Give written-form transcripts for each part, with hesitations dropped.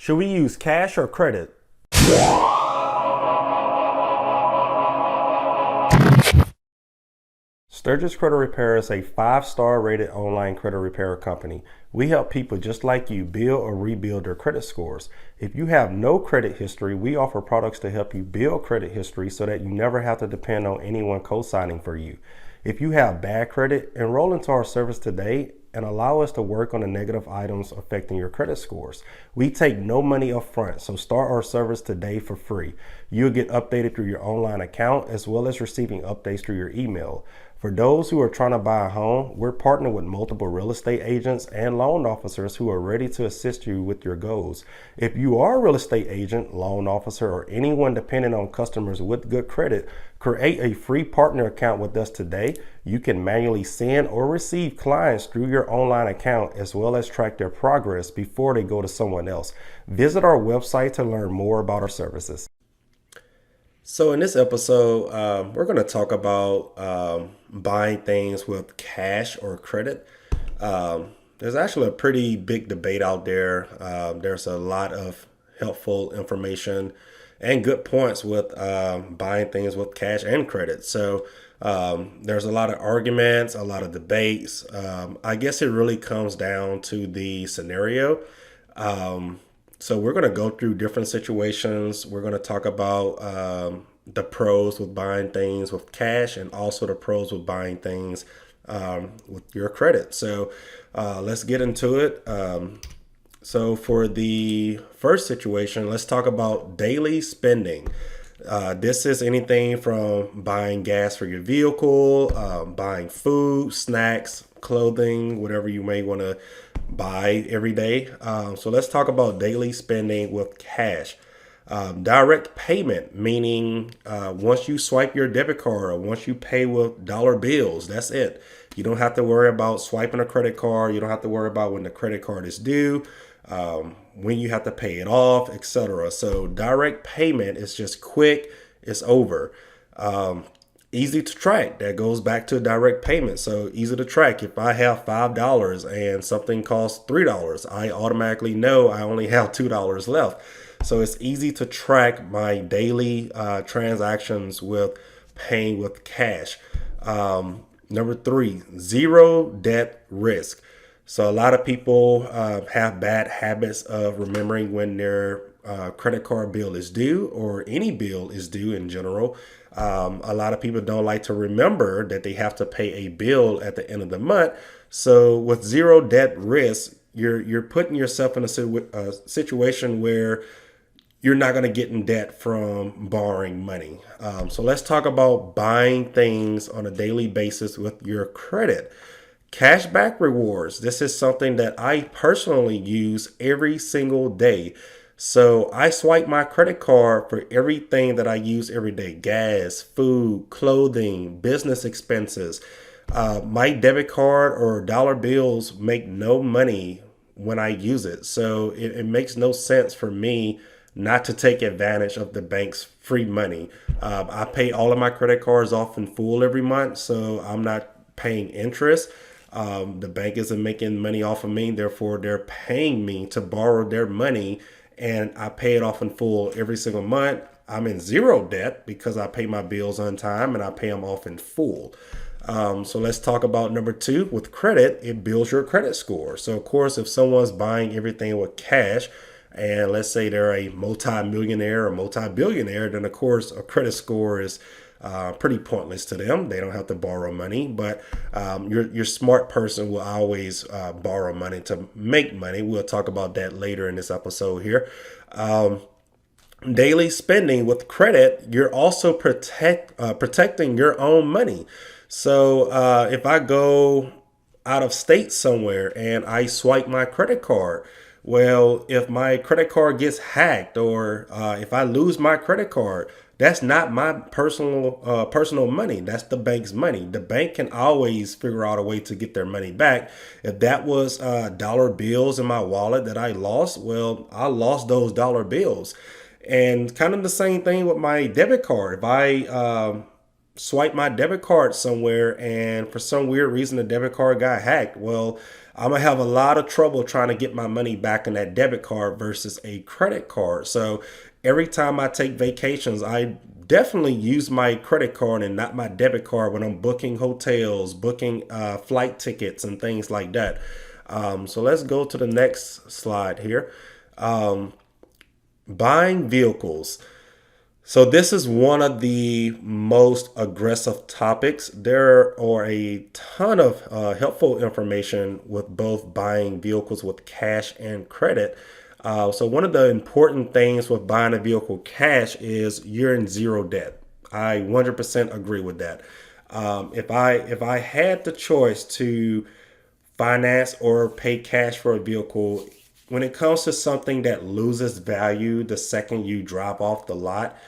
Should we use cash or credit? Sturgis Credit Repair is a 5-star rated online credit repair company. We help people just like you build or rebuild their credit scores. If you have no credit history, we offer products to help you build credit history so that you never have to depend on anyone co-signing for you. If you have bad credit, enroll into our service today and allow us to work on the negative items affecting your credit scores. We take no money up front, so start our service today for free. You'll get updated through your online account as well as receiving updates through your email. For those who are trying to buy a home, we're partnered with multiple real estate agents and loan officers who are ready to assist you with your goals. If you are a real estate agent, loan officer, or anyone dependent on customers with good credit, create a free partner account with us today. You can manually send or receive clients through your online account as well as track their progress before they go to someone else. Visit our website to learn more about our services. So in this episode, we're going to talk about buying things with cash or credit. There's actually a pretty big debate out there. There's a lot of helpful information and good points with buying things with cash and credit. So there's a lot of arguments, a lot of debates. I guess it really comes down to the scenario. So we're going to go through different situations. We're going to talk about the pros with buying things with cash and also the pros with buying things with your credit. So let's get into it. So for the first situation, let's talk about daily spending. This is anything from buying gas for your vehicle, buying food, snacks, clothing, whatever you may want to buy every day. So let's talk about daily spending with cash. Direct payment, meaning once you swipe your debit card or once you pay with dollar bills, that's it. You don't have to worry about swiping a credit card. You don't have to worry about when the credit card is due, when you have to pay it off, etc. So direct payment is just quick. It's over. Easy to track. That goes back to direct payment. So easy to track. If I have $5 and something costs $3, I automatically know I only have $2 left. So it's easy to track my daily transactions with paying with cash. Number 3, zero debt risk. So a lot of people have bad habits of remembering when their credit card bill is due or any bill is due in general. A lot of people don't like to remember that they have to pay a bill at the end of the month. So with zero debt risk, you're putting yourself in a situation where you're not going to get in debt from borrowing money. So let's talk about buying things on a daily basis with your credit. Cashback rewards. This is something that I personally use every single day. So I swipe my credit card for everything that I use every day: gas, food, clothing, business expenses. My debit card or dollar bills make no money when I use it. So it makes no sense for me not to take advantage of the bank's free money. I pay all of my credit cards off in full every month, so I'm not paying interest. The bank isn't making money off of me, therefore they're paying me to borrow their money, and I pay it off in full every single month. I'm in zero debt because I pay my bills on time and I pay them off in full. So let's talk about number 2 with credit. It builds your credit score. So of course, if someone's buying everything with cash, and let's say they're a multi-millionaire or multi-billionaire, then of course a credit score is pretty pointless to them. They don't have to borrow money, but your smart person will always borrow money to make money. We'll talk about that later in this episode here. Daily spending with credit, you're also protecting your own money. So if I go out of state somewhere and I swipe my credit card, well, if my credit card gets hacked or if I lose my credit card, that's not my personal money. That's the bank's money. The bank can always figure out a way to get their money back. If that was dollar bills in my wallet that I lost, well, I lost those dollar bills. And kind of the same thing with my debit card. If I swipe my debit card somewhere and for some weird reason the debit card got hacked, well, I'm going to have a lot of trouble trying to get my money back in that debit card versus a credit card. So every time I take vacations, I definitely use my credit card and not my debit card when I'm booking hotels, booking flight tickets, and things like that. So let's go to the next slide here. Buying vehicles. So this is one of the most aggressive topics. There are a ton of helpful information with both buying vehicles with cash and credit. So one of the important things with buying a vehicle cash is you're in zero debt. I 100% agree with that. If I had the choice to finance or pay cash for a vehicle, when it comes to something that loses value the second you drop off the lot,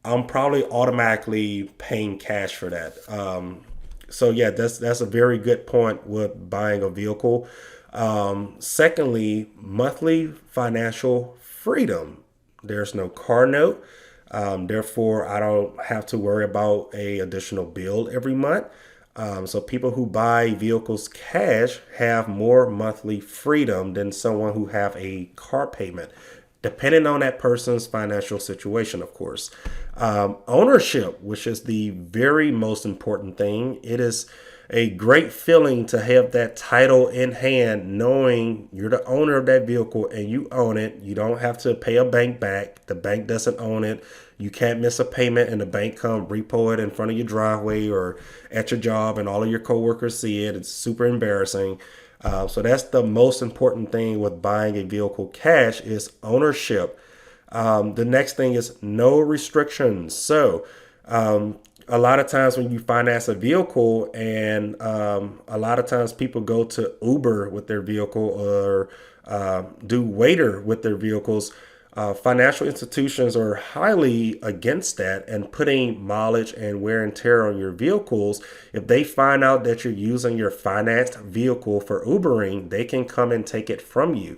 I'm probably automatically paying cash for that. So yeah, that's a very good point with buying a vehicle. Secondly, monthly financial freedom. There's no car note. Therefore, I don't have to worry about a additional bill every month. So people who buy vehicles cash have more monthly freedom than someone who have a car payment, depending on that person's financial situation, of course. Ownership, which is the very most important thing. It is a great feeling to have that title in hand, knowing you're the owner of that vehicle and you own it. You don't have to pay a bank back. The bank doesn't own it. You can't miss a payment and the bank come repo it in front of your driveway or at your job and all of your coworkers see it. It's super embarrassing. So that's the most important thing with buying a vehicle cash is ownership. The next thing is no restrictions. So a lot of times when you finance a vehicle and a lot of times people go to Uber with their vehicle or do waiter with their vehicles. Financial institutions are highly against that and putting mileage and wear and tear on your vehicles. If they find out that you're using your financed vehicle for Ubering, they can come and take it from you.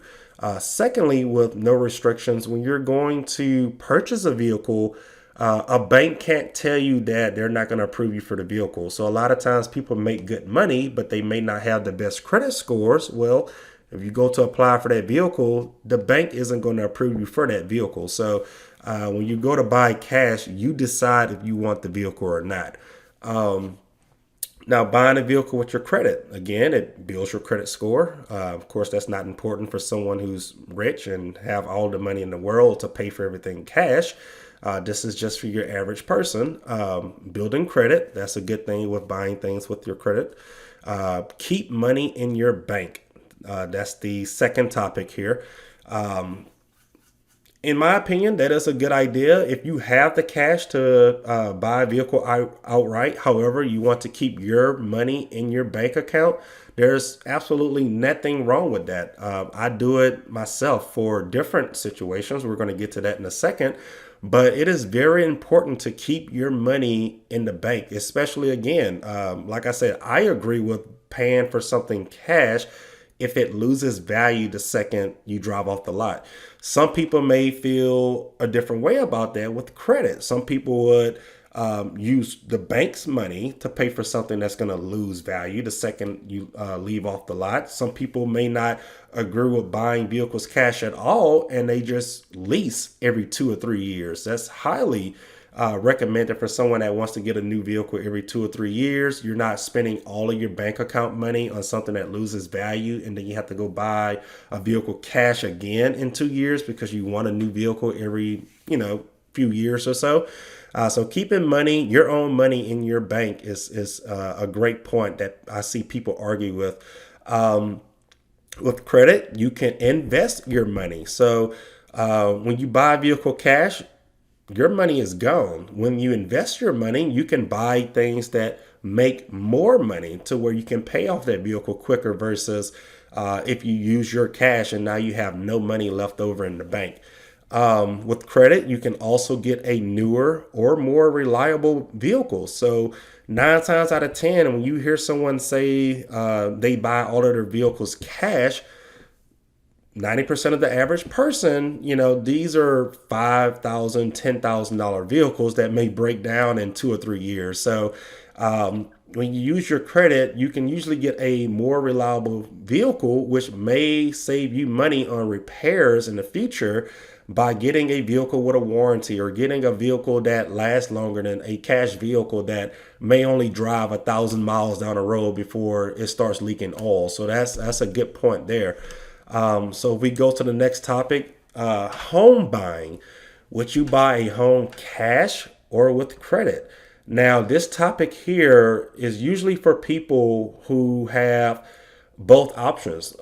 Secondly, with no restrictions, when you're going to purchase a vehicle, a bank can't tell you that they're not going to approve you for the vehicle. So a lot of times people make good money, but they may not have the best credit scores. Well, if you go to apply for that vehicle, the bank isn't going to approve you for that vehicle. So when you go to buy cash, you decide if you want the vehicle or not. Now, buying a vehicle with your credit, again, it builds your credit score. Of course, that's not important for someone who's rich and have all the money in the world to pay for everything cash. This is just for your average person. Building credit, that's a good thing with buying things with your credit. Keep money in your bank. That's the second topic here. In my opinion, that is a good idea. If you have the cash to buy a vehicle outright, however, you want to keep your money in your bank account, there's absolutely nothing wrong with that. I do it myself for different situations. We're going to get to that in a second. But it is very important to keep your money in the bank, especially again, like I said, I agree with paying for something cash if it loses value the second you drive off the lot. Some people may feel a different way about that with credit. Some people would use the bank's money to pay for something that's going to lose value the second you leave off the lot. Some people may not agree with buying vehicles cash at all, and they just lease every 2 or 3 years. That's highly recommended for someone that wants to get a new vehicle every 2 or 3 years. You're not spending all of your bank account money on something that loses value, and then you have to go buy a vehicle cash again in 2 years because you want a new vehicle every, few years or so. So keeping money, your own money in your bank is a great point that I see people argue with. With credit, you can invest your money. So when you buy a vehicle cash, your money is gone. When you invest your money, you can buy things that make more money to where you can pay off that vehicle quicker versus if you use your cash and now you have no money left over in the bank. With credit, you can also get a newer or more reliable vehicle. So 9 times out of 10, when you hear someone say they buy all of their vehicles cash, 90% of the average person, these are $5,000, $10,000 vehicles that may break down in 2 or 3 years. So when you use your credit, you can usually get a more reliable vehicle, which may save you money on repairs in the future by getting a vehicle with a warranty or getting a vehicle that lasts longer than a cash vehicle that may only drive 1,000 miles down the road before it starts leaking oil. So that's a good point there. So if we go to the next topic, home buying. Would you buy a home cash or with credit? Now, this topic here is usually for people who have both options.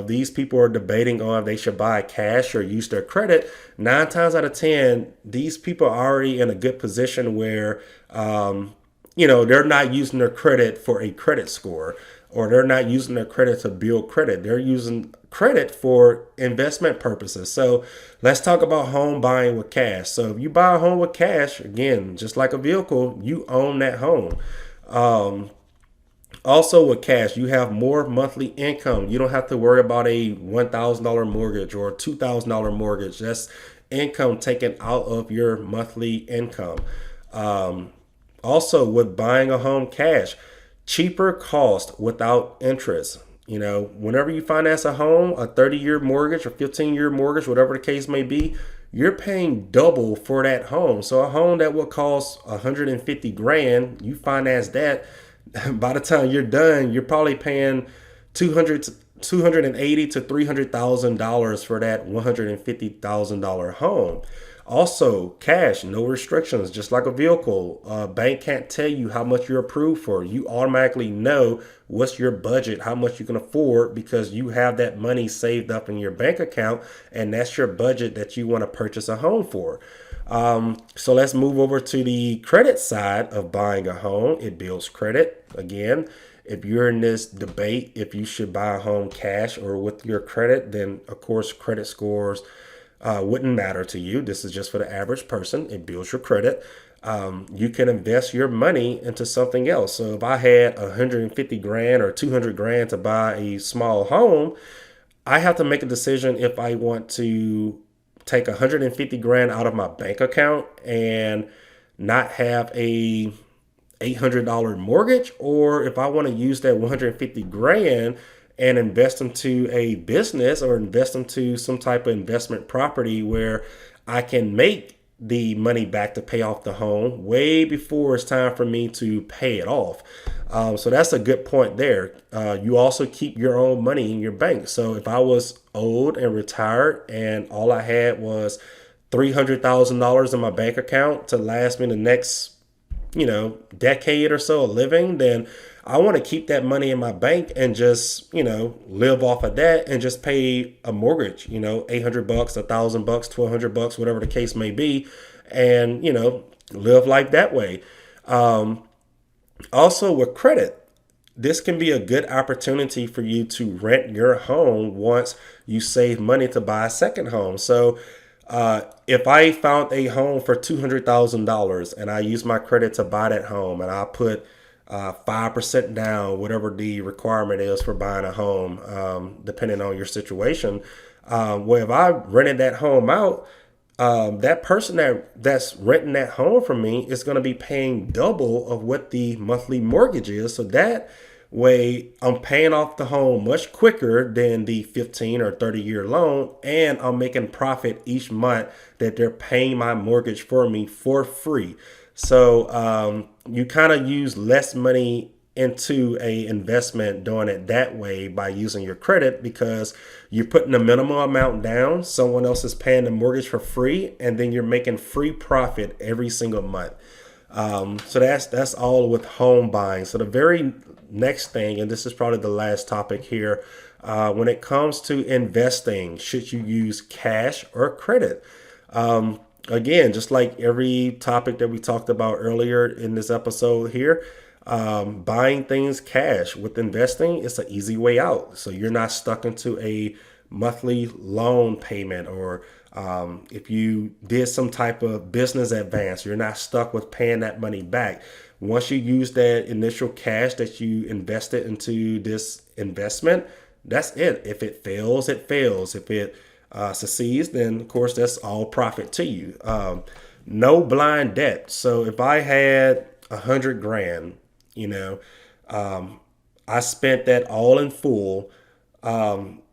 These people are debating on if they should buy cash or use their credit. 9 times out of 10, these people are already in a good position where, they're not using their credit for a credit score, or they're not using their credit to build credit. They're using credit for investment purposes. So let's talk about home buying with cash. So if you buy a home with cash, again, just like a vehicle, you own that home. Also with cash, you have more monthly income. You don't have to worry about a $1,000 mortgage or a $2,000 mortgage. That's income taken out of your monthly income. Also with buying a home cash, cheaper cost without interest. Whenever you finance a home, a 30-year mortgage or 15-year mortgage, whatever the case may be, you're paying double for that home. So a home that would cost 150 grand, you finance that. By the time you're done, you're probably paying 280 to $300,000 for that $150,000 home. Also, cash, no restrictions, just like a vehicle. Bank can't tell you how much you're approved for. You automatically know what's your budget, how much you can afford, because you have that money saved up in your bank account, and that's your budget that you want to purchase a home for. So let's move over to the credit side of buying a home. It builds credit. Again, if you're in this debate, if you should buy a home cash or with your credit, then of course credit scores wouldn't matter to you. This is just for the average person. It builds your credit. You can invest your money into something else. So if I had 150 grand or 200 grand to buy a small home, I have to make a decision if I want to take 150 grand out of my bank account and not have a $800 mortgage, or if I want to use that 150 grand and invest into a business or invest into some type of investment property where I can make the money back to pay off the home way before it's time for me to pay it off. So that's a good point there. You also keep your own money in your bank. So if I was old and retired and all I had was $300,000 in my bank account to last me the next decade or so of living, then I want to keep that money in my bank and just, live off of that and just pay a mortgage, $800, $1,000, $1,200, whatever the case may be, and, live life that way. Also with credit, this can be a good opportunity for you to rent your home once you save money to buy a second home. So if I found a home for $200,000 and I use my credit to buy that home and I put 5% down, whatever the requirement is for buying a home, depending on your situation. Well, if I rented that home out, that person that's renting that home from me is going to be paying double of what the monthly mortgage is. So that way I'm paying off the home much quicker than the 15 or 30-year loan, and I'm making profit each month that they're paying my mortgage for me for free. So you kind of use less money into a investment doing it that way by using your credit, because you're putting a minimum amount down, someone else is paying the mortgage for free, and then you're making free profit every single month. So that's all with home buying. So the very next thing, and this is probably the last topic here, when it comes to investing, should you use cash or credit? Again, just like every topic that we talked about earlier in this episode here, buying things cash. With investing, it's an easy way out. So you're not stuck into a monthly loan payment, or if you did some type of business advance, you're not stuck with paying that money back. Once you use that initial cash that you invested into this investment, that's it. If it fails, it fails. If it succeeds, then of course that's all profit to you. No blind debt. So if I had 100 grand You know, I spent that all in full.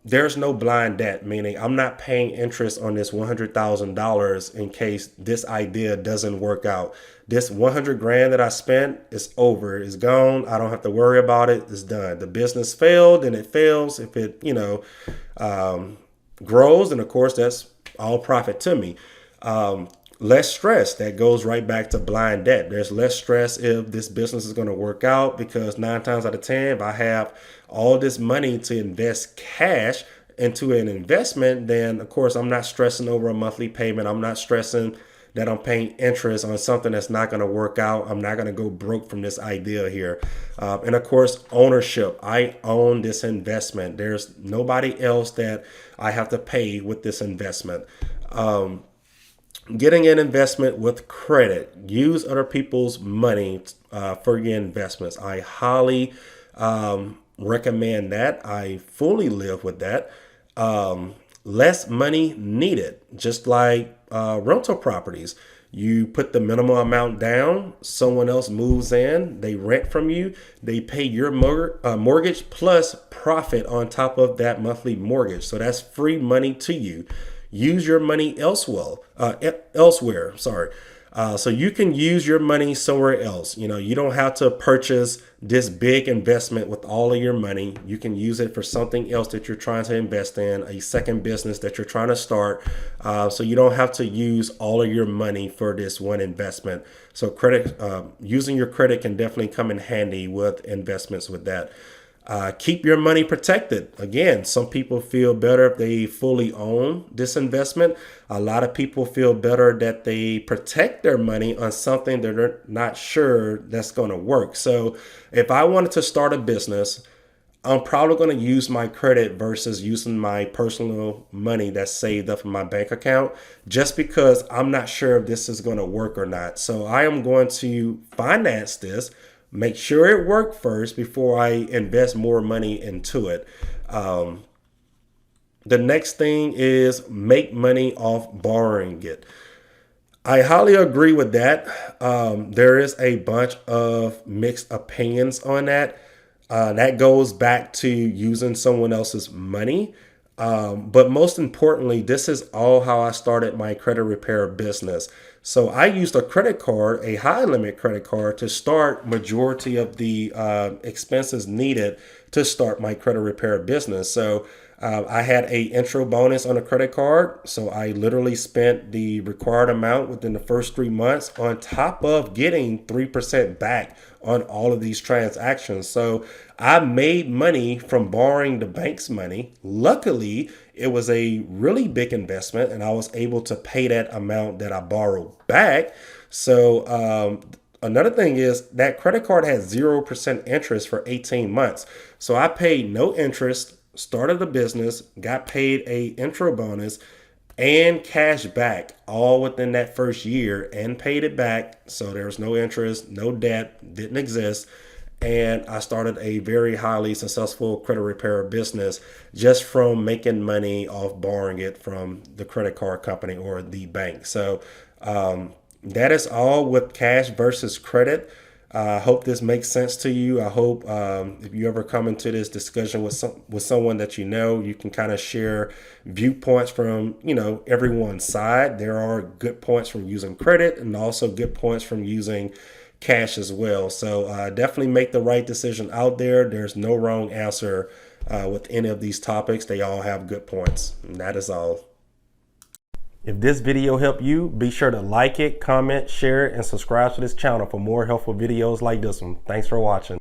There's no blind debt, meaning I'm not paying interest on this $100,000 in case this idea doesn't work out. This 100 grand that I spent is over, it's gone. I don't have to worry about it. It's done. The business failed and it fails. If it, grows, and of course that's all profit to me. Less stress. That goes right back to blind debt. There's less stress if this business is going to work out, because 9 times out of 10, if I have all this money to invest cash into an investment, then of course I'm not stressing over a monthly payment. I'm not stressing that I'm paying interest on something that's not going to work out. I'm not going to go broke from this idea here. And of course, ownership. I own this investment. There's nobody else that I have to pay with this investment. Getting an investment with credit. Use other people's money for your investments. I highly recommend that. I fully live with that. Less money needed, just like rental properties. You put the minimum amount down, someone else moves in, they rent from you, they pay your mortgage plus profit on top of that monthly mortgage. So that's free money to you. Use your money elsewhere. So you can use your money somewhere else. You don't have to purchase this big investment with all of your money. You can use it for something else that you're trying to invest in, a second business that you're trying to start. So you don't have to use all of your money for this one investment. So using your credit can definitely come in handy with investments with that. Keep your money protected. Again, some people feel better if they fully own this investment. A lot of people feel better that they protect their money on something that they're not sure that's going to work. So if I wanted to start a business, I'm probably going to use my credit versus using my personal money that's saved up in my bank account, just because I'm not sure if this is going to work or not. So I am going to finance this. Make sure it worked first before I invest more money into it. The next thing is make money off borrowing it. I highly agree with that. There is a bunch of mixed opinions on that. That goes back to using someone else's money. But most importantly, this is all how I started my credit repair business. So I used a credit card, a high limit credit card, to start majority of the expenses needed to start my credit repair business. So I had a intro bonus on a credit card. So I literally spent the required amount within the first 3 months on top of getting 3% back on all of these transactions. So I made money from borrowing the bank's money. Luckily, it was a really big investment and I was able to pay that amount that I borrowed back. So another thing is that credit card has 0% interest for 18 months. So I paid no interest, started a business, got paid a intro bonus and cash back all within that first year and paid it back. So there was no interest, no debt, didn't exist. And I started a very highly successful credit repair business just from making money off borrowing it from the credit card company or the bank. So that is all with cash versus credit. I hope this makes sense to you. I hope if you ever come into this discussion with someone that you can kind of share viewpoints from everyone's side. There are good points from using credit and also good points from using cash as well. So definitely make the right decision out there. There's no wrong answer with any of these topics. They all have good points. And that is all. If this video helped you, be sure to like it, comment, share it, and subscribe to this channel for more helpful videos like this one. Thanks for watching.